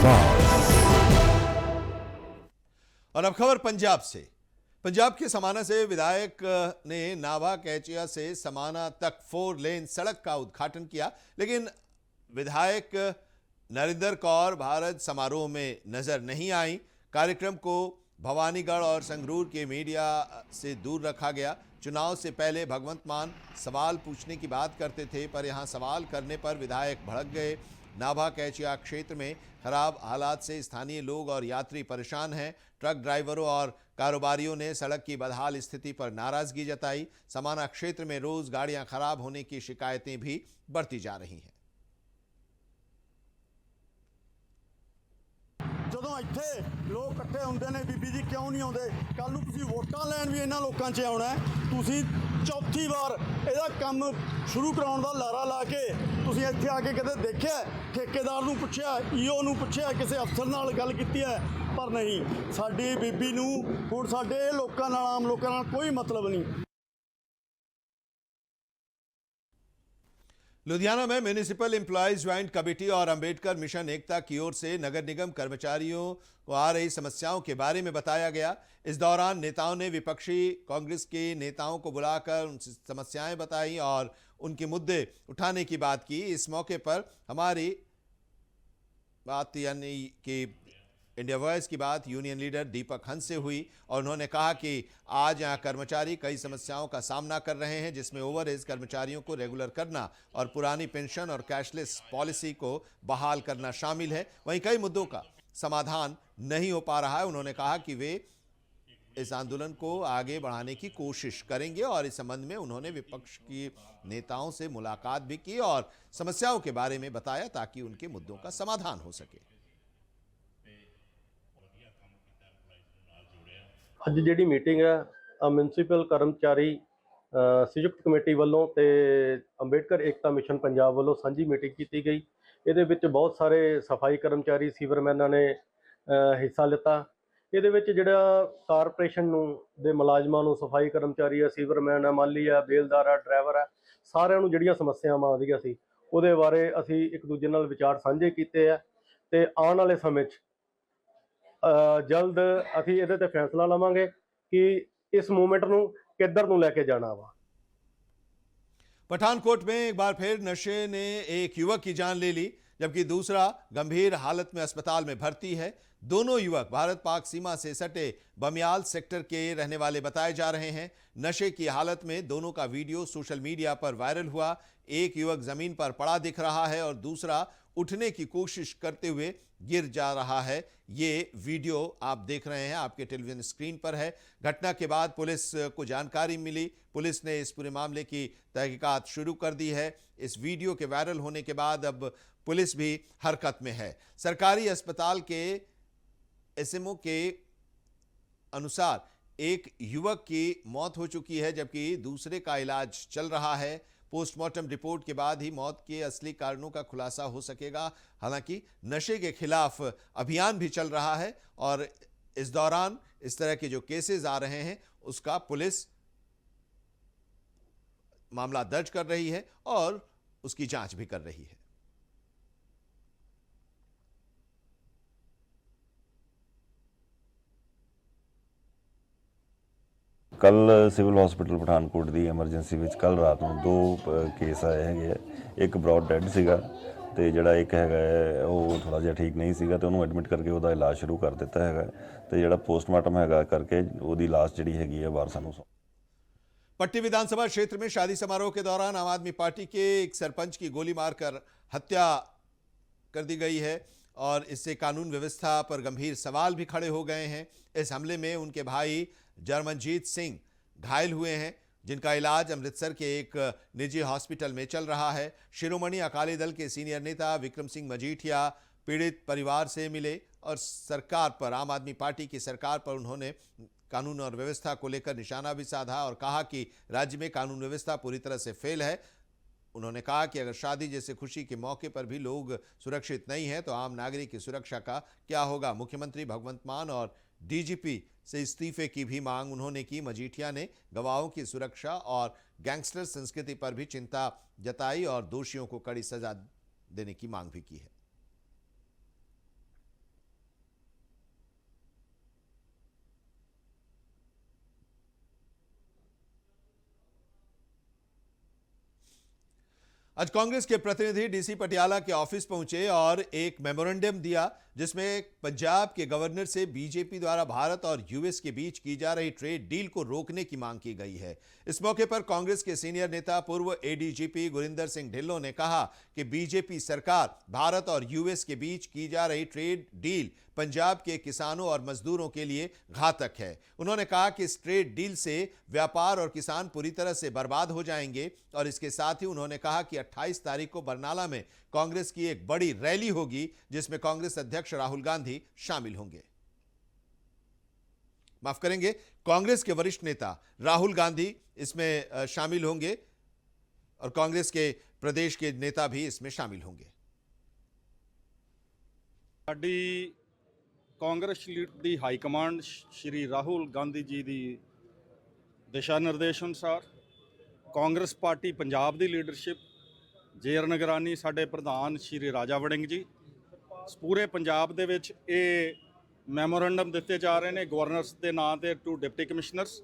आवाज। और अब खबर पंजाब से। पंजाब के समाना से विधायक ने नाभा कैचिया से समाना तक 4 लेन सड़क का उद्घाटन किया, लेकिन विधायक नरिंदर कौर भारत समारोह में नजर नहीं आई। कार्यक्रम को भवानीगढ़ और संगरूर के मीडिया से दूर रखा गया। चुनाव से पहले भगवंत मान सवाल पूछने की बात करते थे, पर यहां सवाल करने पर विधायक भड़क गए। नाभा कैचिया क्षेत्र में खराब हालात से स्थानीय लोग और यात्री परेशान हैं। ट्रक ड्राइवरों और कारोबारियों ने सड़क की बदहाल स्थिति पर नाराजगी जताई। समाना क्षेत्र में रोज गाड़ियां खराब होने की शिकायतें भी बढ़ती जा रही हैं। ਜਦੋਂ ਇੱਥੇ ਲੋਕ ਇਕੱਠੇ ਹੁੰਦੇ ਨੇ ਬੀਬੀ ਜੀ ਕਿਉਂ ਨਹੀਂ ਆਉਂਦੇ? ਕੱਲ ਨੂੰ ਤੁਸੀਂ ਵੋਟਾਂ ਲੈਣ ਵੀ ਇਹਨਾਂ ਲੋਕਾਂ 'ਚ ਆਉਣਾ ਹੈ। ਤੁਸੀਂ ਚੌਥੀ ਵਾਰ ਇਹਦਾ ਕੰਮ ਸ਼ੁਰੂ ਕਰਾਉਣ ਦਾ ਲਾਰਾ ਲਾ ਕੇ ਤੁਸੀਂ ਇੱਥੇ ਆ ਕੇ ਕਦੇ ਦੇਖਿਆ? ਠੇਕੇਦਾਰ ਨੂੰ ਪੁੱਛਿਆ, ਈਓ ਨੂੰ ਪੁੱਛਿਆ, ਕਿਸੇ ਅਫਸਰ ਨਾਲ ਗੱਲ ਕੀਤੀ ਹੈ? ਪਰ ਨਹੀਂ, ਸਾਡੀ ਬੀਬੀ ਨੂੰ ਹੁਣ ਸਾਡੇ ਲੋਕਾਂ ਨਾਲ, ਆਮ ਲੋਕਾਂ ਨਾਲ ਕੋਈ ਮਤਲਬ ਨਹੀਂ। लुधियाना में म्यूनिसिपल एम्प्लॉयज ज्वाइंट कमेटी और अंबेडकर मिशन एकता की ओर से नगर निगम कर्मचारियों को आ रही समस्याओं के बारे में बताया गया। इस दौरान नेताओं ने विपक्षी कांग्रेस के नेताओं को बुलाकर उनसे समस्याएं बताई और उनके मुद्दे उठाने की बात की। इस मौके पर हमारी बात यानी कि इंडिया वॉइस की बात यूनियन लीडर दीपक हंस से हुई और उन्होंने कहा कि आज यहां कर्मचारी कई समस्याओं का सामना कर रहे हैं, जिसमें ओवरएज कर्मचारियों को रेगुलर करना और पुरानी पेंशन और कैशलेस पॉलिसी को बहाल करना शामिल है। वहीं कई मुद्दों का समाधान नहीं हो पा रहा है। उन्होंने कहा कि वे इस आंदोलन को आगे बढ़ाने की कोशिश करेंगे और इस संबंध में उन्होंने विपक्ष की नेताओं से मुलाकात भी की और समस्याओं के बारे में बताया ताकि उनके मुद्दों का समाधान हो सके। ਅੱਜ ਜਿਹੜੀ ਮੀਟਿੰਗ ਹੈ ਮਿਊਨਿਸਪਲ ਕਰਮਚਾਰੀ ਸੰਯੁਕਤ ਕਮੇਟੀ ਵੱਲੋਂ ਤੇ ਅੰਬੇਡਕਰ ਏਕਤਾ ਮਿਸ਼ਨ ਪੰਜਾਬ ਵੱਲੋਂ ਸਾਂਝੀ ਮੀਟਿੰਗ ਕੀਤੀ ਗਈ। ਇਹਦੇ ਵਿੱਚ ਬਹੁਤ ਸਾਰੇ ਸਫਾਈ ਕਰਮਚਾਰੀ ਸੀਵਰਮੈਨਾਂ ਨੇ ਹਿੱਸਾ ਲਿੱਤਾ। ਇਹਦੇ ਵਿੱਚ ਜਿਹੜਾ ਕਾਰਪੋਰੇਸ਼ਨ ਨੂੰ ਦੇ ਮੁਲਾਜ਼ਮਾਂ ਨੂੰ, ਸਫਾਈ ਕਰਮਚਾਰੀ ਆ, ਸੀਵਰਮੈਨ ਆ, ਮਾਲੀ ਆ, ਬੇਲਦਾਰ ਆ, ਡਰਾਈਵਰ ਆ, ਸਾਰਿਆਂ ਨੂੰ ਜਿਹੜੀਆਂ ਸਮੱਸਿਆਵਾਂ ਆਉਂਦੀਆਂ ਸੀ ਉਹਦੇ ਬਾਰੇ ਅਸੀਂ ਇੱਕ ਦੂਜੇ ਨਾਲ ਵਿਚਾਰ ਸਾਂਝੇ ਕੀਤੇ ਆ ਤੇ ਆਉਣ ਵਾਲੇ ਸਮੇਂ 'ਚ जल्द असी इहदे ते फैसला लवांगे कि इस मूवमेंट नूं किधर नूं लैके जाना वा। पठानकोट में एक बार फिर नशे ने एक युवक की जान ले ली, जबकि दूसरा गंभीर हालत में अस्पताल में भर्ती है। दोनों युवक भारत पाक सीमा से सटे बमियाल सेक्टर के रहने वाले बताए जा रहे हैं। नशे की हालत में दोनों का वीडियो सोशल मीडिया पर वायरल हुआ। एक युवक जमीन पर पड़ा दिख रहा है और दूसरा उठने की कोशिश करते हुए गिर जा रहा है। ये वीडियो आप देख रहे हैं, आपके टेलीविजन स्क्रीन पर है। घटना के बाद पुलिस को जानकारी मिली। पुलिस ने इस पूरे मामले की तहकीकात शुरू कर दी है। इस वीडियो के वायरल होने के बाद अब पुलिस भी हरकत में है। सरकारी अस्पताल के एसएमओ के अनुसार एक युवक की मौत हो चुकी है, जबकि दूसरे का इलाज चल रहा है। पोस्टमार्टम रिपोर्ट के बाद ही मौत के असली कारणों का खुलासा हो सकेगा। हालांकि नशे के खिलाफ अभियान भी चल रहा है और इस दौरान इस तरह के जो केसेस आ रहे हैं उसका पुलिस मामला दर्ज कर रही है और उसकी जांच भी कर रही है। ਕੱਲ ਸਿਵਲ ਹਸਪੀਟਲ ਪਠਾਨਕੋਟ ਦੀ ਐਮਰਜੈਂਸੀ ਵਿੱਚ ਕੱਲ ਰਾਤ ਨੂੰ 2 ਕੇਸ ਆਏ ਹੈਗੇ ਆ। ਇੱਕ ਬ੍ਰੌਡ ਡੈਡ ਸੀਗਾ ਤੇ ਜਿਹੜਾ ਇੱਕ ਹੈਗਾ ਉਹ ਥੋੜਾ ਜਿਹਾ ਠੀਕ ਨਹੀਂ ਸੀਗਾ ਤੇ ਉਹਨੂੰ ਐਡਮਿਟ ਕਰਕੇ ਉਹਦਾ ਇਲਾਜ ਸ਼ੁਰੂ ਕਰ ਦਿੱਤਾ ਹੈਗਾ ਤੇ ਜਿਹੜਾ ਪੋਸਟਮਾਰਟਮ ਹੈਗਾ ਕਰਕੇ ਉਹਦੀ ਲਾਸ਼ ਜਿਹੜੀ ਹੈਗੀ ਹੈ ਵਾਰਸਾਂ ਨੂੰ। पट्टी विधानसभा क्षेत्र में शादी समारोह के दौरान आम आदमी पार्टी के एक सरपंच की गोली मारकर हत्या कर दी गई है और इससे कानून व्यवस्था पर गंभीर सवाल भी खड़े हो गए हैं। इस हमले में उनके भाई जरमनजीत सिंह घायल हुए हैं, जिनका इलाज अमृतसर के एक निजी हॉस्पिटल में चल रहा है। शिरोमणि अकाली दल के सीनियर नेता विक्रम सिंह मजीठिया पीड़ित परिवार से मिले और सरकार पर, आम आदमी पार्टी की सरकार पर उन्होंने कानून और व्यवस्था को लेकर निशाना भी साधा और कहा कि राज्य में कानून व्यवस्था पूरी तरह से फेल है। उन्होंने कहा कि अगर शादी जैसे खुशी के मौके पर भी लोग सुरक्षित नहीं है तो आम नागरिक की सुरक्षा का क्या होगा। मुख्यमंत्री भगवंत मान और डीजीपी से इस्तीफे की भी मांग उन्होंने की। मजीठिया ने गवाहों की सुरक्षा और गैंगस्टर संस्कृति पर भी चिंता जताई और दोषियों को कड़ी सजा देने की मांग भी की है। आज कांग्रेस के प्रतिनिधि डीसी पटियाला के ऑफिस पहुंचे और एक मेमोरेंडम दिया जिसमें पंजाब के गवर्नर से बीजेपी द्वारा भारत और यूएस के बीच की जा रही ट्रेड डील को रोकने की मांग की गई है। इस मौके पर कांग्रेस के सीनियर नेता पूर्व एडीजीपी गुरिंदर सिंह ढिल्लों ने कहा कि बीजेपी सरकार भारत और यूएस के बीच की जा रही ट्रेड डील पंजाब के किसानों और मजदूरों के लिए घातक है। उन्होंने कहा कि इस ट्रेड डील से व्यापार और किसान पूरी तरह से बर्बाद हो जाएंगे और इसके साथ ही उन्होंने कहा कि 28 तारीख को बरनाला में कांग्रेस की एक बड़ी रैली होगी जिसमें कांग्रेस अध्यक्ष राहुल गांधी शामिल होंगे। माफ करेंगे, कांग्रेस के वरिष्ठ नेता राहुल गांधी इसमें शामिल होंगे और कांग्रेस के प्रदेश के नेता भी इसमें शामिल होंगे। ਸਾਡੀ ਕਾਂਗਰਸ ਦੀ ਹਾਈ ਕਮਾਂਡ ਸ਼੍ਰੀ ਰਾਹੁਲ ਗਾਂਧੀ ਜੀ ਦੀ ਦਿਸ਼ਾ ਨਿਰਦੇਸ਼ ਅਨੁਸਾਰ ਕਾਂਗਰਸ ਪਾਰਟੀ ਪੰਜਾਬ ਦੀ ਲੀਡਰਸ਼ਿਪ ਜੇਰ ਨਿਗਰਾਨੀ ਸਾਡੇ ਪ੍ਰਧਾਨ ਸ਼੍ਰੀ ਰਾਜਾ ਵੜਿੰਗ ਜੀ ਪੂਰੇ ਪੰਜਾਬ ਦੇ ਵਿੱਚ ਇਹ ਮੈਮੋਰੈਂਡਮ ਦਿੱਤੇ ਜਾ ਰਹੇ ਨੇ ਗਵਰਨਰਸ ਦੇ ਨਾਂ ਤੇ ਟੂ ਡਿਪਟੀ ਕਮਿਸ਼ਨਰਸ।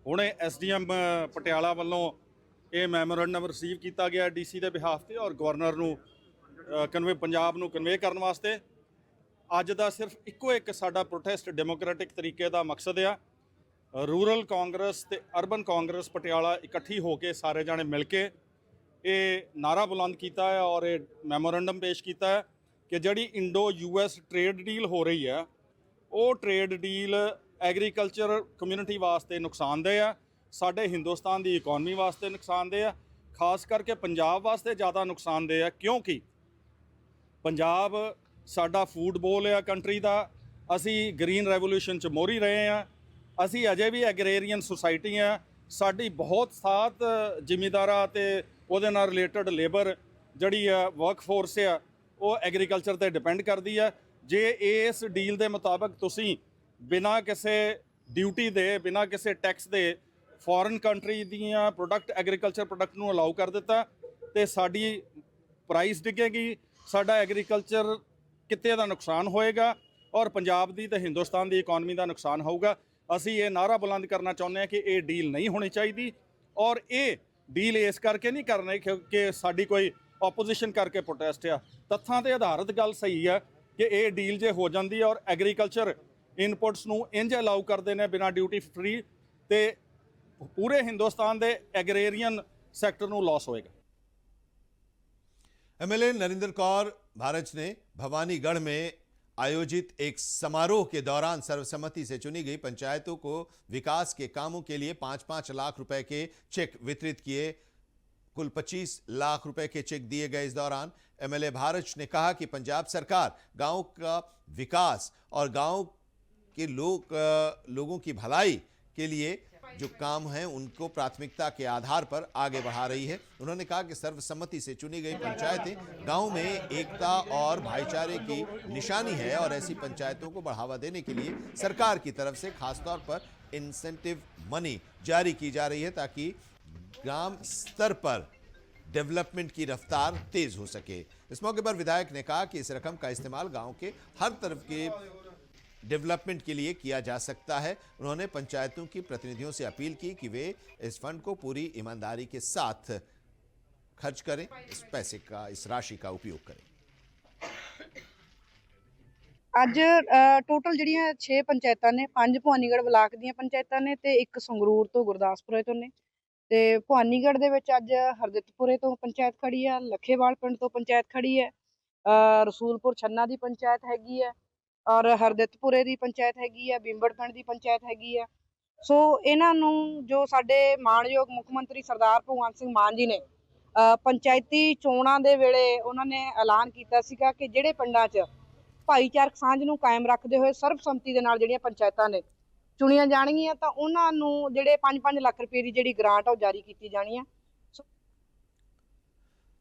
ਹੁਣੇ ਐਸਡੀਐਮ ਪਟਿਆਲਾ ਵੱਲੋਂ ਇਹ ਮੈਮੋਰੈਂਡਮ ਰਿਸੀਵ ਕੀਤਾ ਗਿਆ ਡੀਸੀ ਦੇ ਬਿਹਾਫ ਤੇ ਔਰ ਗਵਰਨਰ ਨੂੰ ਪੰਜਾਬ ਨੂੰ ਕਨਵੇ ਕਰਨ ਵਾਸਤੇ। ਅੱਜ ਦਾ ਸਿਰਫ ਇੱਕੋ ਇੱਕ ਸਾਡਾ ਪ੍ਰੋਟੈਸਟ ਡੈਮੋਕ੍ਰੈਟਿਕ ਤਰੀਕੇ ਦਾ ਮਕਸਦ ਆ। ਰੂਰਲ ਕਾਂਗਰਸ ਤੇ ਅਰਬਨ ਕਾਂਗਰਸ ਪਟਿਆਲਾ ਇਕੱਠੀ ਹੋ ਕੇ ਸਾਰੇ ਜਾਣੇ ਮਿਲ ਕੇ ਇਹ ਨਾਰਾ ਬੁਲੰਦ ਕੀਤਾ ਹੈ ਔਰ ਇਹ ਮੈਮੋਰੈਂਡਮ ਪੇਸ਼ ਕੀਤਾ ਹੈ ਕਿ ਜਿਹੜੀ ਇੰਡੋ ਯੂਐਸ ਟ੍ਰੇਡ ਡੀਲ ਹੋ ਰਹੀ ਹੈ ਉਹ ਟ੍ਰੇਡ ਡੀਲ ਐਗਰੀਕਲਚਰ ਕਮਿਊਨਿਟੀ ਵਾਸਤੇ ਨੁਕਸਾਨਦੇਹ ਆ, ਸਾਡੇ ਹਿੰਦੁਸਤਾਨ ਦੀ ਇਕਨੋਮੀ ਵਾਸਤੇ ਨੁਕਸਾਨਦੇਹ ਆ, ਖਾਸ ਕਰਕੇ ਪੰਜਾਬ ਵਾਸਤੇ ਜ਼ਿਆਦਾ ਨੁਕਸਾਨਦੇਹ ਆ ਕਿਉਂਕਿ ਪੰਜਾਬ ਸਾਡਾ ਫੂਡ ਬੋਲ ਆ ਕੰਟਰੀ ਦਾ। ਅਸੀਂ ਗ੍ਰੀਨ ਰੈਵੋਲੂਸ਼ਨ 'ਚ ਮੋਹਰੀ ਰਹੇ ਆ। ਅਸੀਂ ਅਜੇ ਵੀ ਐਗਰੇਰੀਅਨ ਸੁਸਾਇਟੀ ਆ। ਸਾਡੀ ਬਹੁਤ ਸਾਥ ਜ਼ਿਮੀਂਦਾਰਾਂ ਤੇ ਉਹਦੇ ਨਾਲ ਰਿਲੇਟਡ ਲੇਬਰ ਜਿਹੜੀ ਆ ਵਰਕਫੋਰਸ ਆ ਉਹ ਐਗਰੀਕਲਚਰ ਤੇ ਡਿਪੈਂਡ ਕਰਦੀ ਆ। ਜੇ ਇਸ ਡੀਲ ਦੇ ਮੁਤਾਬਕ ਤੁਸੀਂ ਬਿਨਾਂ ਕਿਸੇ ਡਿਊਟੀ ਦੇ ਬਿਨਾਂ ਕਿਸੇ ਟੈਕਸ ਦੇ ਫੋਰਨ ਕੰਟਰੀ ਦੀਆਂ ਪ੍ਰੋਡਕਟ ਐਗਰੀਕਲਚਰ ਪ੍ਰੋਡਕਟ ਨੂੰ ਅਲਾਉ ਕਰ ਦਿੱਤਾ ਤੇ ਸਾਡੀ ਪ੍ਰਾਈਸ ਡਿੱਗੇਗੀ, ਸਾਡਾ ਐਗਰੀਕਲਚਰ ਕਿੱਤੇ ਦਾ ਨੁਕਸਾਨ ਹੋਏਗਾ ਔਰ ਪੰਜਾਬ ਦੀ ਤੇ ਹਿੰਦੁਸਤਾਨ ਦੀ ਇਕਨੋਮੀ ਦਾ ਨੁਕਸਾਨ ਹੋਊਗਾ। ਅਸੀਂ ਇਹ ਨਾਰਾ ਬੁਲੰਦ ਕਰਨਾ ਚਾਹੁੰਦੇ ਹਾਂ ਕਿ ਇਹ ਡੀਲ ਨਹੀਂ ਹੋਣੀ ਚਾਹੀਦੀ ਔਰ ਇਹ ਡੀਲ ਇਸ ਕਰਕੇ ਨਹੀਂ ਕਰਨੇ ਕਿ ਸਾਡੀ ਕੋਈ ਆਪੋਜੀਸ਼ਨ ਕਰਕੇ ਪ੍ਰੋਟੈਸਟ ਆ। ਤੱਥਾਂ ਤੇ ਆਧਾਰਿਤ ਗੱਲ ਸਹੀ ਆ ਕਿ ਇਹ ਡੀਲ ਜੇ ਹੋ ਜਾਂਦੀ ਔਰ ਐਗਰੀਕਲਚਰ ਇਨਪੁਟਸ ਨੂੰ ਇੰਜ ਅਲਾਉ ਕਰਦੇ ਨੇ ਬਿਨਾਂ ਡਿਊਟੀ ਫ੍ਰੀ ਤੇ पूरे हिंदुस्तान के एग्रेरियन सेक्टर को लॉस होएगा। एमएलए नरेंद्र कौर भारत ने भवानीगढ़ में आयोजित एक समारोह के दौरान सर्वसम्मति से चुनी गई पंचायतों को विकास के कामों के लिए 5-5 लाख रुपए के चेक वितरित किए। कुल 25 लाख रुपए के चेक दिए गए। इस दौरान एमएलए भारत ने कहा कि पंजाब सरकार गांव का विकास और गांव के लोगों की भलाई के लिए जो काम है उनको प्राथमिकता के आधार पर आगे बढ़ा रही है। उन्होंने कहा कि सर्वसम्मति से चुनी गई पंचायतें गांव में एकता और भाईचारे की निशानी है और ऐसी पंचायतों को बढ़ावा देने के लिए सरकार की तरफ से खासतौर पर इंसेंटिव मनी जारी की जा रही है ताकि ग्राम स्तर पर डेवलपमेंट की रफ्तार तेज हो सके। इस मौके पर विधायक ने कहा कि इस रकम का इस्तेमाल गांव के हर तरफ के डेवलपमेंट के लिए किया जा सकता है। उन्होंने पंचायतों की प्रतिनिधियों से अपील की कि वे इस फंड को पूरी ईमानदारी के साथ खर्च करें, इस पैसे का इस राशि का उपयोग करें। ਅੱਜ ਟੋਟਲ ਜਿਹੜੀਆਂ 6 ਪੰਚਾਇਤਾਂ ਨੇ, 5 ਭਵਾਨੀਗੜ੍ਹ ਬਲਾਕ ਦੀਆਂ ਪੰਚਾਇਤਾਂ ਨੇ ਤੇ ਇੱਕ ਸੰਗਰੂਰ ਤੋਂ ਗੁਰਦਾਸਪੁਰੇ ਤੋਂ ਨੇ ਤੇ ਭਵਾਨੀਗੜ੍ਹ ਦੇ ਵਿੱਚ ਅੱਜ ਹਰਦਿੱਤਪੁਰੇ ਤੋਂ ਪੰਚਾਇਤ ਖੜੀ ਆ, ਲੱਖੇਵਾਲ ਪਿੰਡ ਤੋਂ ਪੰਚਾਇਤ ਖੜੀ ਹੈ, ਰਸੂਲਪੁਰ ਛੰਨਾ ਦੀ ਪੰਚਾਇਤ ਹੈਗੀ ਹੈ ਔਰ ਹਰਦਿੱਤਪੁਰੇ ਦੀ ਪੰਚਾਇਤ ਹੈਗੀ ਹੈ, ਬਿੰਬੜ ਪਿੰਡ ਦੀ ਪੰਚਾਇਤ ਹੈਗੀ ਹੈ। ਸੋ ਇਹਨਾਂ ਨੂੰ ਜੋ ਸਾਡੇ ਮਾਣਯੋਗ ਮੁੱਖ ਮੰਤਰੀ ਸਰਦਾਰ ਭਗਵੰਤ ਸਿੰਘ ਮਾਨ ਜੀ ਨੇ ਪੰਚਾਇਤੀ ਚੋਣਾਂ ਦੇ ਵੇਲੇ ਉਹਨਾਂ ਨੇ ਐਲਾਨ ਕੀਤਾ ਸੀਗਾ ਕਿ ਜਿਹੜੇ ਪਿੰਡਾਂ 'ਚ ਭਾਈਚਾਰਕ ਸਾਂਝ ਨੂੰ ਕਾਇਮ ਰੱਖਦੇ ਹੋਏ ਸਰਬਸੰਮਤੀ ਦੇ ਨਾਲ ਜਿਹੜੀਆਂ ਪੰਚਾਇਤਾਂ ਨੇ ਚੁਣੀਆਂ ਜਾਣਗੀਆਂ ਤਾਂ ਉਹਨਾਂ ਨੂੰ ਜਿਹੜੇ 5-5 ਲੱਖ ਰੁਪਏ ਦੀ ਜਿਹੜੀ ਗ੍ਰਾਂਟ ਆ ਉਹ ਜਾਰੀ ਕੀਤੀ ਜਾਣੀ ਆ।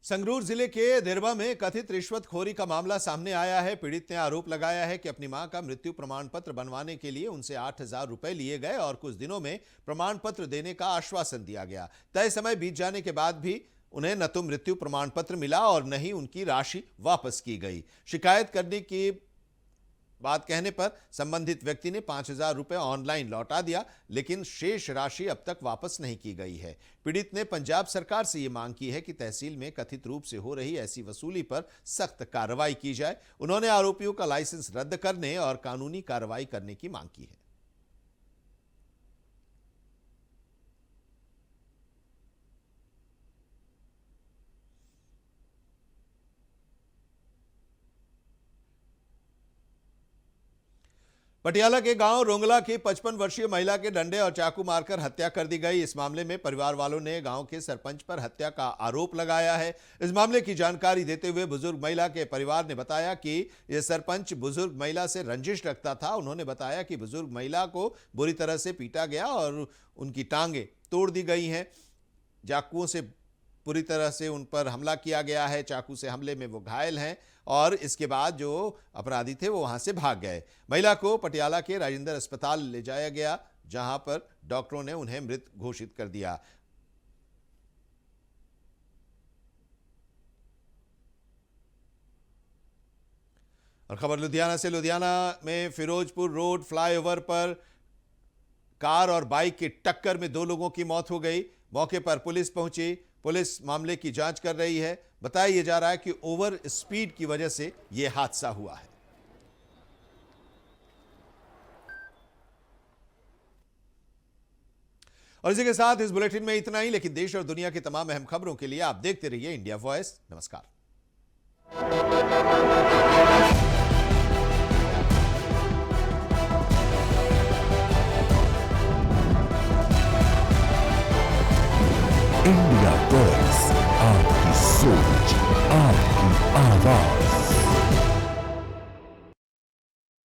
संगरूर जिले के दिरबा में कथित रिश्वतखोरी का मामला सामने आया है। पीड़ित ने आरोप लगाया है कि अपनी मां का मृत्यु प्रमाण पत्र बनवाने के लिए उनसे 8,000 रुपए लिए गए और कुछ दिनों में प्रमाण पत्र देने का आश्वासन दिया गया। तय समय बीत जाने के बाद भी उन्हें न तो मृत्यु प्रमाण पत्र मिला और न ही उनकी राशि वापस की गई। शिकायत करने की बात कहने पर संबंधित व्यक्ति ने 5,000 रुपए ऑनलाइन लौटा दिया, लेकिन शेष राशि अब तक वापस नहीं की गई है। पीड़ित ने पंजाब सरकार से ये मांग की है कि तहसील में कथित रूप से हो रही ऐसी वसूली पर सख्त कार्रवाई की जाए। उन्होंने आरोपियों का लाइसेंस रद्द करने और कानूनी कार्रवाई करने की मांग की है। पटियाला के गांव रोंगला की 55 वर्षीय महिला के डंडे और चाकू मारकर हत्या कर दी गई। इस मामले में परिवार वालों ने गांव के सरपंच पर हत्या का आरोप लगाया है। इस मामले की जानकारी देते हुए बुजुर्ग महिला के परिवार ने बताया कि यह सरपंच बुजुर्ग महिला से रंजिश रखता था। उन्होंने बताया कि बुजुर्ग महिला को बुरी तरह से पीटा गया और उनकी टांगें तोड़ दी गई हैं। चाकुओं से पूरी तरह से उन पर हमला किया गया है। चाकू से हमले में वो घायल हैं और इसके बाद जो अपराधी थे वो वहां से भाग गए। महिला को पटियाला के राजेंद्र अस्पताल ले जाया गया, जहां पर डॉक्टरों ने उन्हें मृत घोषित कर दिया। और खबर लुधियाना से। लुधियाना में फिरोजपुर रोड फ्लाईओवर पर कार और बाइक की टक्कर में 2 लोगों की मौत हो गई। मौके पर पुलिस पहुंची। पुलिस मामले की जांच कर रही है। बताया जा रहा है कि ओवर स्पीड की वजह से यह हादसा हुआ है। और इसी के साथ इस बुलेटिन में इतना ही, लेकिन देश और दुनिया की तमाम अहम खबरों के लिए आप देखते रहिए इंडिया वॉइस। नमस्कार। इंडिया वॉइस, आपकी सोच, आपकी आवाज।